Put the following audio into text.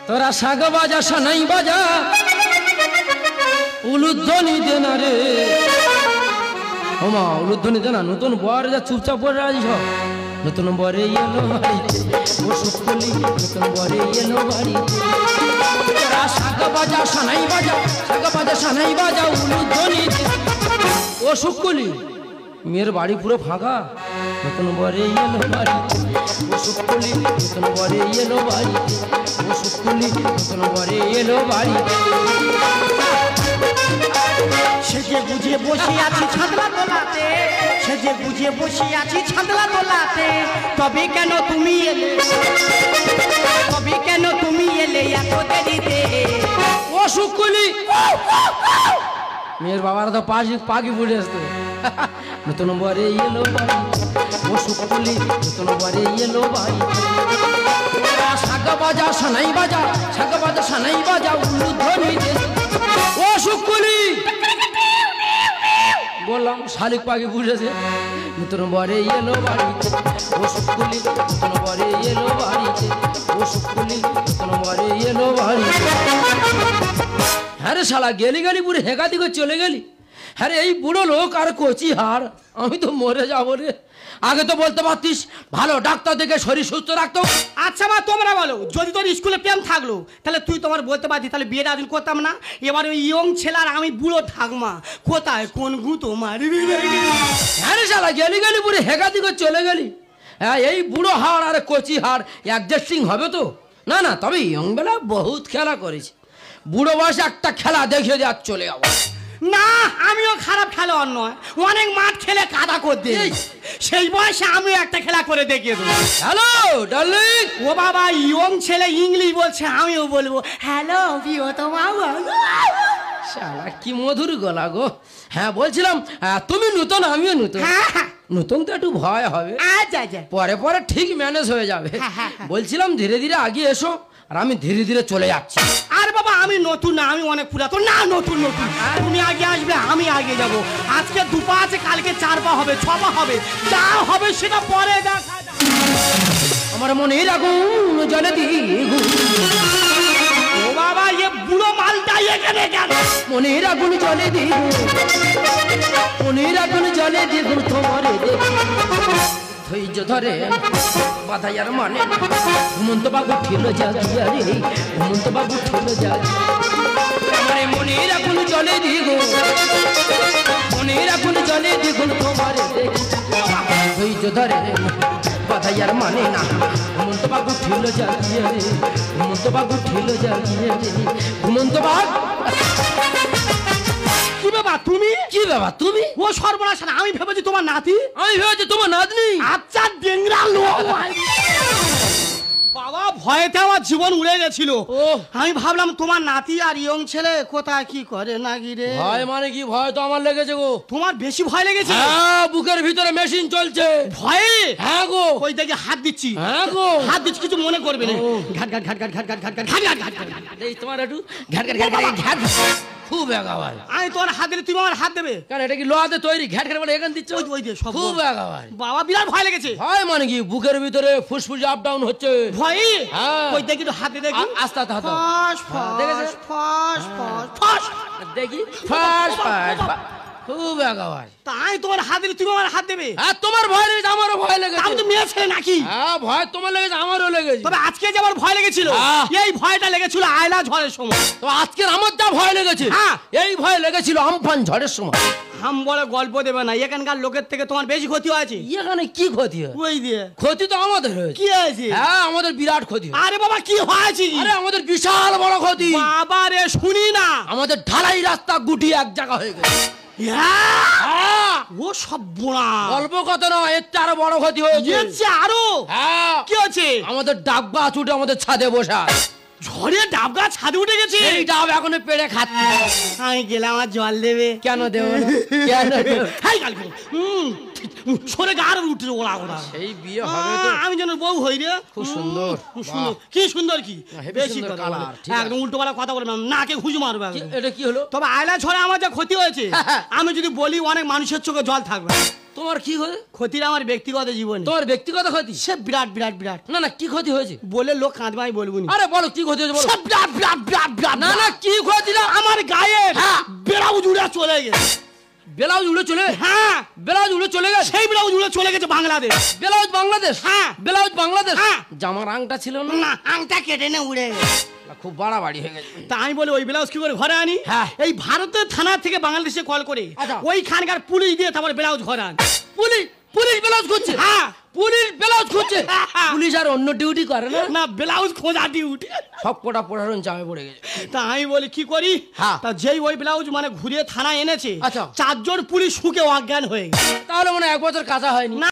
তোরা শাগ বাজা সানাই বাজা উলুধ্বনি দে না রে ওমা উলুধ্বনি দে না নতুন বর যা চুপচাপ পড়ে আছিস নতুন বরে এলো বাড়িতে ও সুকুলি নতুন বরে এলো বাড়িতে তোরা শাগ বাজা সানাই বাজা শাগ বাজা সানাই বাজা উলুধ্বনি দে ও সুকুলি মেয়ের বাড়ি পুরো ফাঁকা নতুন বরে এলো বাড়িতে ও সুকুলি নতুন বরে এলো বাড়িতে ও সুকুলি নতুন বরে এলো বাড়িতে সেজে বুঝে বসে আছি ছাদলা তোলাতে সেজে বুঝে বসে আছি ছাদলা তোলাতে তবে কেন তুমি এলে তবে কেন তুমি এলে এত দেরিতে ও সুকুলি মেয়ের বাবার তো পাখি ফুটে আসতো নতুন বরে এলো বাড়ি ও সুকুলি নতুন বরে এলো বাড়ি শাক বাজা সানাই বাজা শাক বাজা সানাই বাজা উলুধ্বনি দে ও সুকুলি বললাম শালিক পাখি ফুটেছে নতুন বরে এলো বাড়িতে ও সুকুলি নতুন বরে এলো বাড়িতে ও সুকুলি নতুন বরে এলো বাড়িতে হ্যাঁ রে শালা গেলি গেলি পুরো হেঁকা দিকে চলে গেলি হ্যাঁ রে এই বুড়ো লোক আর কচি হাড় আমি তো মরে যাবো রে আগে তো বলতে পারতিস ভালো ডাক্তার দেখে শরীর সুস্থ রাখতো আচ্ছা মা তোমরা বলো যদি তোর স্কুলে প্রেম থাকলো তাহলে তুই তোমার বলতে পারতি তাহলে বিয়েটা আদিন করতাম না এবার ওই ইয়ং ছেলার আমি বুড়ো থাকমা কোথায় কোন গুঁতো মারবি হ্যাঁ রে শালা গেলি গেলি পুরো হেঁকা দিকে চলে গেলি হ্যাঁ এই বুড়ো হাড় আর কচি হাড় অ্যাডজাস্টিং হবে তো না না তবে ইয়ং বেলা বহুত খেলা করেছি বুড়ো বয়সে একটা খেলা দেখিয়ে দিয়ে আর চলে যাবো না আমিও খারাপ খেলোয়াড় নয় অনেক মাঠ খেলে কাদা করতে সেই বয়সে আমিও একটা খেলা করে দেখিয়ে দেবো হ্যালো ডার্লিং ও বাবা ইয়ং ছেলে ইংলিশ বলছে আমিও বলবো হ্যালো বিও তোমার শালা কি মধুর গলা গো হ্যাঁ বলছিলাম তুমি নতুন আমিও নতুন নতুন তো একটু ভয় হবে পরে পরে ঠিক ম্যানেজ হয়ে যাবে বলছিলাম ধীরে ধীরে আগে এসো আর আমি ধীরে ধীরে চলে যাচ্ছি আর বাবা আমি নতুন না আমি অনেক পুরাতন না নতুন নতুন তুমি আগে আসবে আমি আগে যাব আজকে 2 পা আছে কালকে 4 পা হবে 6 পা হবে যা হবে সেটা পরে দেখা আমার মনে আগুন জ্বলে দিগু ও বাবা ये বুড়ো মালটা এখানে কেন মনে আগুন জ্বলে দিগু মনে আগুন জ্বলে দিগু তোমারে দেখি ধৈর্য ধরে বাধাইয়ার মানে হেমন্ত বাবু ঠেলো জাগিয়া রে হেমন্ত বাবু ঠেলো জাগিয়া আমার মনের আগুন জ্বলে দিগো মনের আগুন জ্বলে দিগো তোমারে দেখি ধৈর্য ধরে বাধাইয়ার মানে না হেমন্ত বাবু ঠেলো জাগিয়া রে হেমন্ত বাবু ঠেলো জাগিয়া রে হেমন্ত বাবু কি বাবা তুমি কি বাবা তুমি ও সর্বনাশ আমি ভেবেছি তোমার নাতি আমি ভেবেছি তোমার নাতনি আচ্ছা ডেংরা লোক বাবা ভয়েতে আমার জীবন উড়ে গেছিল আমি ভাবলাম তোমার নাতি আর ইয়ং ছেলে কোথায় কি করে না গিরে ভয় মানে কি ভয় তো আমার লেগেছে গো তোমার বেশি ভয় লেগেছে হ্যাঁ বুকের ভিতরে মেশিন চলছে ভয়ে হ্যাঁ গো ওই দেখে হাত দিচ্ছি হ্যাঁ গো হাত দিচ্ছি কিছু মনে করবে না ঘাট ঘাট ঘাট ঘাট ঘাট ঘাট ঘাট ঘাট ঘাট ঘাট এই তোমার একটু ঘাট ঘাট ঘাট ঘাট খুব একা ভাই আমি তোমার হাত দিলে তুমি আমার হাত দেবে কেন এটা কি লোহাতে তৈরি ঘাট ঘাট বলে এখান দিচ্ছ ওই দে সব খুব একা ভাই বাবা বিরাট ভয় লেগেছে ভয় মানে কি বুকের ভিতরে ফুসফুস আপ ডাউন হচ্ছে ভয় হ্যাঁ ওই দেখি তো হাতে দেখি আস্তে আস্তে হাত ফাস ফাস ফাস ফাস ফাস দেখি ফাস ফাস খুব একা ভাই তাই তোমার হাত দিলে তুমি আমার হাত দেবে আর তোমার ভয় লেগেছে আমারও ভয় লেগেছে আমি তো মেয়ে ছেলে নাকি হ্যাঁ ভয় তোমার লেগেছে আমারও লেগেছে তবে আজকে যে আমার ভয় লেগেছিল এই ভয়টা লেগেছিল আয়লা ঝড়ের সময় তো আজকের আমার যা ভয় লেগেছে এই ভয় লেগেছিল আমফান ঝড়ের সময় হাম বলে গল্প দেবে না এখানকার লোকের থেকে তোমার বেশি ক্ষতি হয়েছে এখানে কি ক্ষতি হয় ওই দিয়ে ক্ষতি তো আমাদের হয়েছে কি হয়েছে হ্যাঁ আমাদের বিরাট ক্ষতি আরে বাবা কি হয়েছে আরে আমাদের বিশাল বড় ক্ষতি বাবা রে শুনি না আমাদের ঢালাই রাস্তা গুটি এক জায়গা হয়ে গেছে ও সব বোনা অল্প কথা নয় এর চেয়ে আরো বড় ক্ষতি হয়েছে আরো হ্যাঁ কি হয়েছে আমাদের ডাব গাছ উঠে আমাদের ছাদে বসা ঝড়ে ডাব গাছ ছাদে উঠে গেছে এই ডাব এখনো পেড়ে খাচ্ছি আমি গেলাম আর জল দেবে কেন দেবো কেন দেবো সরে গার উঠে ওড়া ওড়া সেই বিয়ে হবে তো আমি যেন বউ হই রে খুব সুন্দর সুন্দর কি সুন্দর কি হেবি বেশি সুন্দর কথা বলে। কালার, ঠিক আছে। একদম উল্টো পাল্টা কথা বলে নাকে ঘুষি মারবে কি- একদম। এটা কি হলো তবে আয়লা ছড়ে আমার যা ক্ষতি হয়েছে আমি যদি বলি অনেক মানুষের চোখে জল থাকবে না। তোমার কি হয়ে ক্ষতিটা আমার ব্যক্তিগত জীবনে তোমার ব্যক্তিগত ক্ষতি সে বিরাট বিরাট বিরাট না না কি ক্ষতি হয়েছে বলে লোক কাঁদবে আমি বলবো না আরে বলো কি ক্ষতি হয়েছে বলো সে বিরাট বিরাট বিরাট বিরাট না না কি ক্ষতি না আমার গায়ে হ্যাঁ। বেড়াও জুড়ে চলে গেছে ব্লাউজ উড়ে চলে হ্যাঁ ব্লাউজ উড়ে চলে গেছে সেই বেড়াও জুড়ে চলে গেছে বাংলাদেশ ব্লাউজ বাংলাদেশ হ্যাঁ। ব্লাউজ বাংলাদেশ হ্যাঁ। জামার আংটা ছিল না না আংটা কেটে নে উড়ে গেছে। খুব বাড়াবাড়ি হয়ে গেছে তা আমি বলি ওই ব্লাউজ কি করে ঘরে আনি হ্যাঁ। এই ভারতের থানা থেকে বাংলাদেশে কল করে আচ্ছা। ওইখানকার পুলিশ দিয়ে তারপর ব্লাউজ ঘরে আন পুলিশ পুলিশ ব্লাউজ খুঁজছে হ্যাঁ পুলিশ ব্লাউজ খুঁজছে হ্যাঁ। পুলিশ আর অন্য ডিউটি করে না না ব্লাউজ খোঁজা ডিউটি সব কটা প্রশাসন চাপে পড়ে গেছে তা আমি বলি কি করি হ্যাঁ। তা যেই ওই ব্লাউজ মানে ঘুরিয়ে থানায় এনেছে আচ্ছা। 4 জন পুলিশ শুকে অজ্ঞান হয়ে গেছে তাহলে মনে হয় 1 বছর কাঁচা হয়নি না